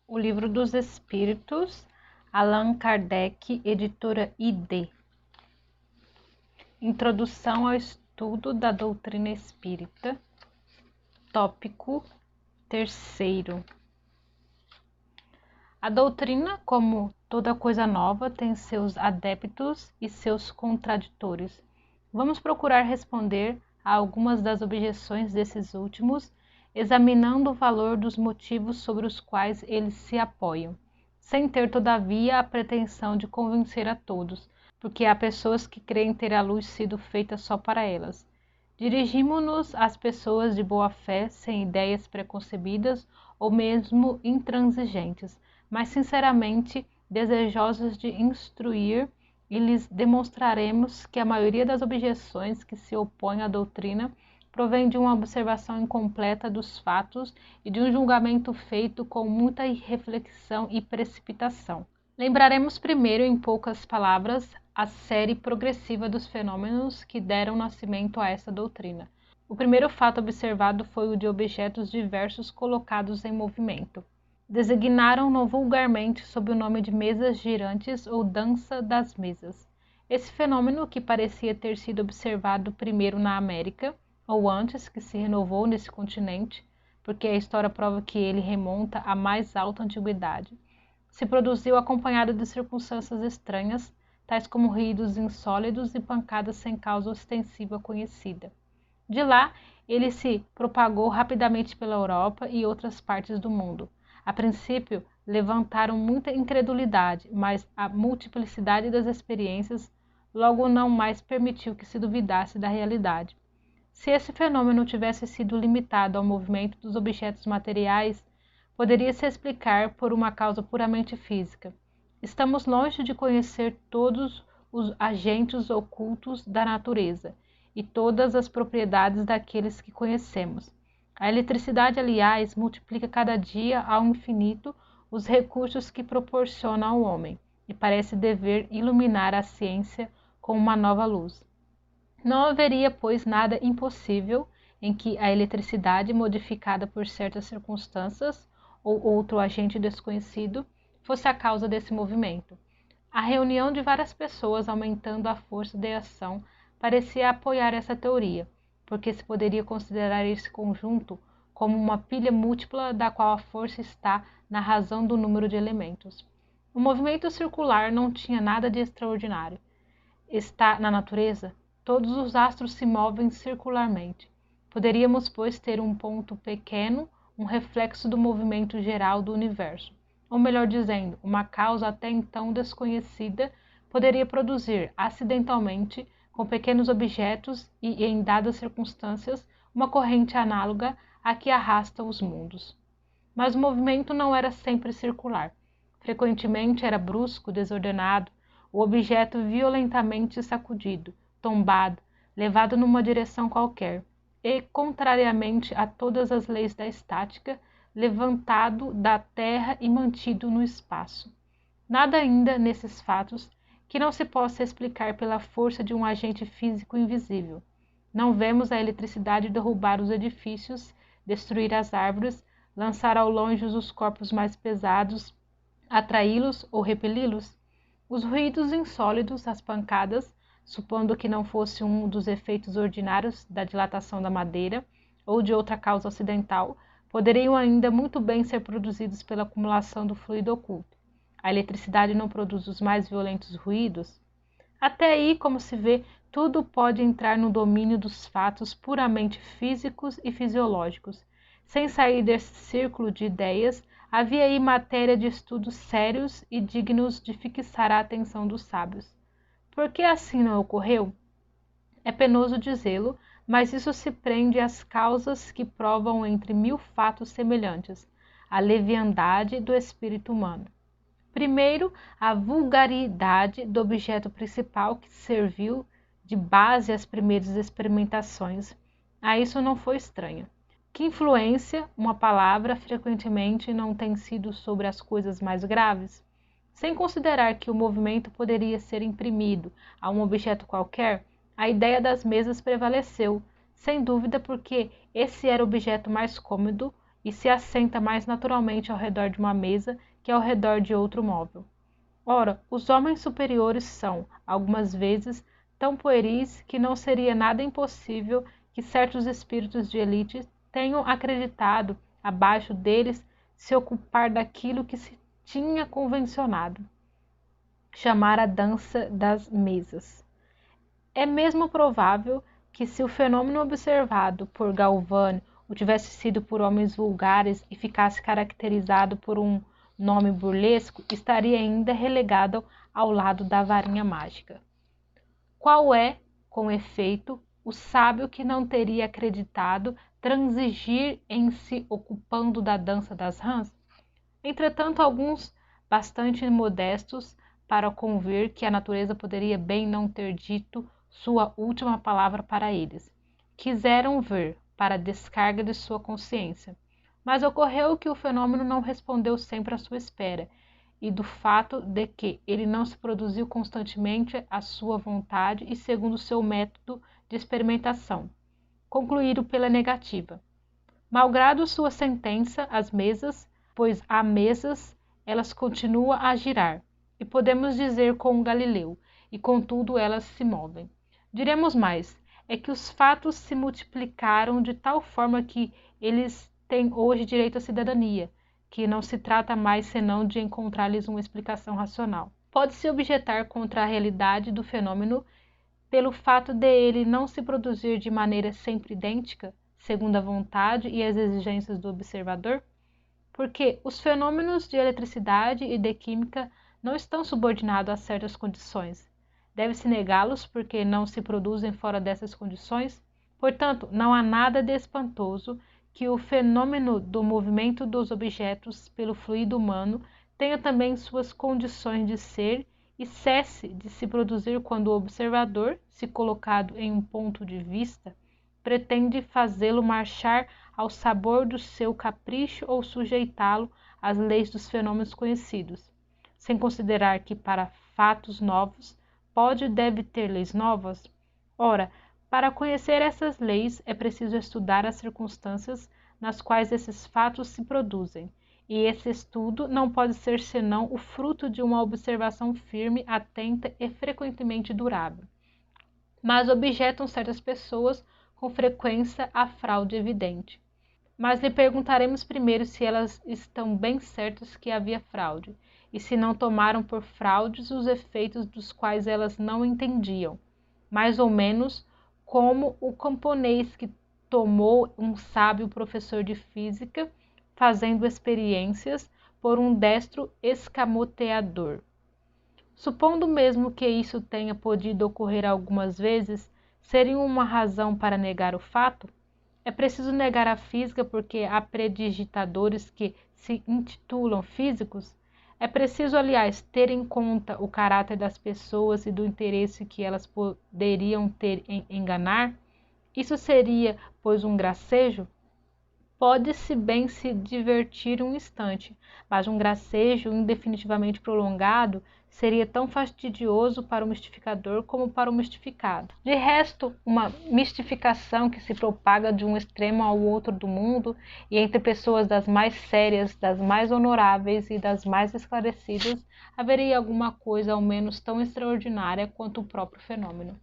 O Livro dos Espíritos, Allan Kardec, editora ID. Introdução ao estudo da doutrina espírita, tópico 3º. A doutrina, como toda coisa nova, tem seus adeptos e seus contraditores. Vamos procurar responder a algumas das objeções desses últimos, examinando o valor dos motivos sobre os quais eles se apoiam, sem ter, todavia, a pretensão de convencer a todos, porque há pessoas que creem ter a luz sido feita só para elas. Dirigimo-nos às pessoas de boa fé, sem ideias preconcebidas ou mesmo intransigentes, mas sinceramente desejosas de instruir, e lhes demonstraremos que a maioria das objeções que se opõem à doutrina provém de uma observação incompleta dos fatos e de um julgamento feito com muita irreflexão e precipitação. Lembraremos primeiro, em poucas palavras, a série progressiva dos fenômenos que deram nascimento a essa doutrina. O primeiro fato observado foi o de objetos diversos colocados em movimento. Designaram-no vulgarmente sob o nome de mesas girantes ou dança das mesas. Esse fenômeno, que parecia ter sido observado primeiro na América, ou antes que se renovou nesse continente, porque a história prova que ele remonta à mais alta antiguidade, se produziu acompanhado de circunstâncias estranhas, tais como ruídos insólidos e pancadas sem causa ostensiva conhecida. De lá, ele se propagou rapidamente pela Europa e outras partes do mundo. A princípio, levantaram muita incredulidade, mas a multiplicidade das experiências logo não mais permitiu que se duvidasse da realidade. Se esse fenômeno tivesse sido limitado ao movimento dos objetos materiais, poderia se explicar por uma causa puramente física. Estamos longe de conhecer todos os agentes ocultos da natureza e todas as propriedades daqueles que conhecemos. A eletricidade, aliás, multiplica cada dia ao infinito os recursos que proporciona ao homem e parece dever iluminar a ciência com uma nova luz. Não haveria, pois, nada impossível em que a eletricidade, modificada por certas circunstâncias ou outro agente desconhecido, fosse a causa desse movimento. A reunião de várias pessoas, aumentando a força de ação, parecia apoiar essa teoria, porque se poderia considerar esse conjunto como uma pilha múltipla da qual a força está na razão do número de elementos. O movimento circular não tinha nada de extraordinário. Está na natureza? Todos os astros se movem circularmente. Poderíamos, pois, ter um ponto pequeno, um reflexo do movimento geral do universo. Ou melhor dizendo, uma causa até então desconhecida poderia produzir acidentalmente, com pequenos objetos e em dadas circunstâncias, uma corrente análoga à que arrasta os mundos. Mas o movimento não era sempre circular. Frequentemente era brusco, desordenado, o objeto violentamente sacudido, tombado, levado numa direção qualquer, e, contrariamente a todas as leis da estática, levantado da terra e mantido no espaço. Nada ainda nesses fatos que não se possa explicar pela força de um agente físico invisível. Não vemos a eletricidade derrubar os edifícios, destruir as árvores, lançar ao longe os corpos mais pesados, atraí-los ou repeli-los. Os ruídos insólidos, as pancadas, supondo que não fosse um dos efeitos ordinários da dilatação da madeira ou de outra causa ocidental, poderiam ainda muito bem ser produzidos pela acumulação do fluido oculto. A eletricidade não produz os mais violentos ruídos? Até aí, como se vê, tudo pode entrar no domínio dos fatos puramente físicos e fisiológicos. Sem sair desse círculo de ideias, havia aí matéria de estudos sérios e dignos de fixar a atenção dos sábios. Por que assim não ocorreu? É penoso dizê-lo, mas isso se prende às causas que provam entre 1000 fatos semelhantes, a leviandade do espírito humano. Primeiro, a vulgaridade do objeto principal que serviu de base às primeiras experimentações. A isso não foi estranha. Que influência uma palavra frequentemente não tem sido sobre as coisas mais graves? Sem considerar que o movimento poderia ser imprimido a um objeto qualquer, a ideia das mesas prevaleceu, sem dúvida porque esse era o objeto mais cômodo e se assenta mais naturalmente ao redor de uma mesa que ao redor de outro móvel. Ora, os homens superiores são, algumas vezes, tão pueris que não seria nada impossível que certos espíritos de elite tenham acreditado abaixo deles se ocupar daquilo que se tinha convencionado chamar a dança das mesas. É mesmo provável que se o fenômeno observado por Galvani o tivesse sido por homens vulgares e ficasse caracterizado por um nome burlesco, estaria ainda relegado ao lado da varinha mágica. Qual é, com efeito, o sábio que não teria acreditado transigir em se ocupando da dança das rãs? Entretanto, alguns, bastante modestos para convir que a natureza poderia bem não ter dito sua última palavra para eles, quiseram ver, para a descarga de sua consciência. Mas ocorreu que o fenômeno não respondeu sempre à sua espera, e do fato de que ele não se produziu constantemente à sua vontade e segundo seu método de experimentação, concluíram pela negativa. Malgrado sua sentença, as mesas, pois há mesas, elas continuam a girar, e podemos dizer com Galileu, e contudo elas se movem. Diremos mais, é que os fatos se multiplicaram de tal forma que eles têm hoje direito à cidadania, que não se trata mais senão de encontrar-lhes uma explicação racional. Pode-se objetar contra a realidade do fenômeno pelo fato de ele não se produzir de maneira sempre idêntica, segundo a vontade e as exigências do observador? Porque os fenômenos de eletricidade e de química não estão subordinados a certas condições. Deve-se negá-los porque não se produzem fora dessas condições? Portanto, não há nada de espantoso que o fenômeno do movimento dos objetos pelo fluido humano tenha também suas condições de ser e cesse de se produzir quando o observador, se colocado em um ponto de vista, pretende fazê-lo marchar ao sabor do seu capricho ou sujeitá-lo às leis dos fenômenos conhecidos, sem considerar que para fatos novos pode e deve ter leis novas? Ora, para conhecer essas leis é preciso estudar as circunstâncias nas quais esses fatos se produzem, e esse estudo não pode ser senão o fruto de uma observação firme, atenta e frequentemente durável. Mas objetam certas pessoas com frequência a fraude evidente. Mas lhe perguntaremos primeiro se elas estão bem certas que havia fraude, e se não tomaram por fraudes os efeitos dos quais elas não entendiam, mais ou menos como o camponês que tomou um sábio professor de física, fazendo experiências por um destro escamoteador. Supondo mesmo que isso tenha podido ocorrer algumas vezes, seria uma razão para negar o fato? É preciso negar a física porque há predigitadores que se intitulam físicos? É preciso, aliás, ter em conta o caráter das pessoas e do interesse que elas poderiam ter em enganar? Isso seria, pois, um gracejo? Pode-se bem se divertir um instante, mas um gracejo indefinitivamente prolongado seria tão fastidioso para o mistificador como para o mistificado. De resto, uma mistificação que se propaga de um extremo ao outro do mundo e entre pessoas das mais sérias, das mais honoráveis e das mais esclarecidas, haveria alguma coisa ao menos tão extraordinária quanto o próprio fenômeno.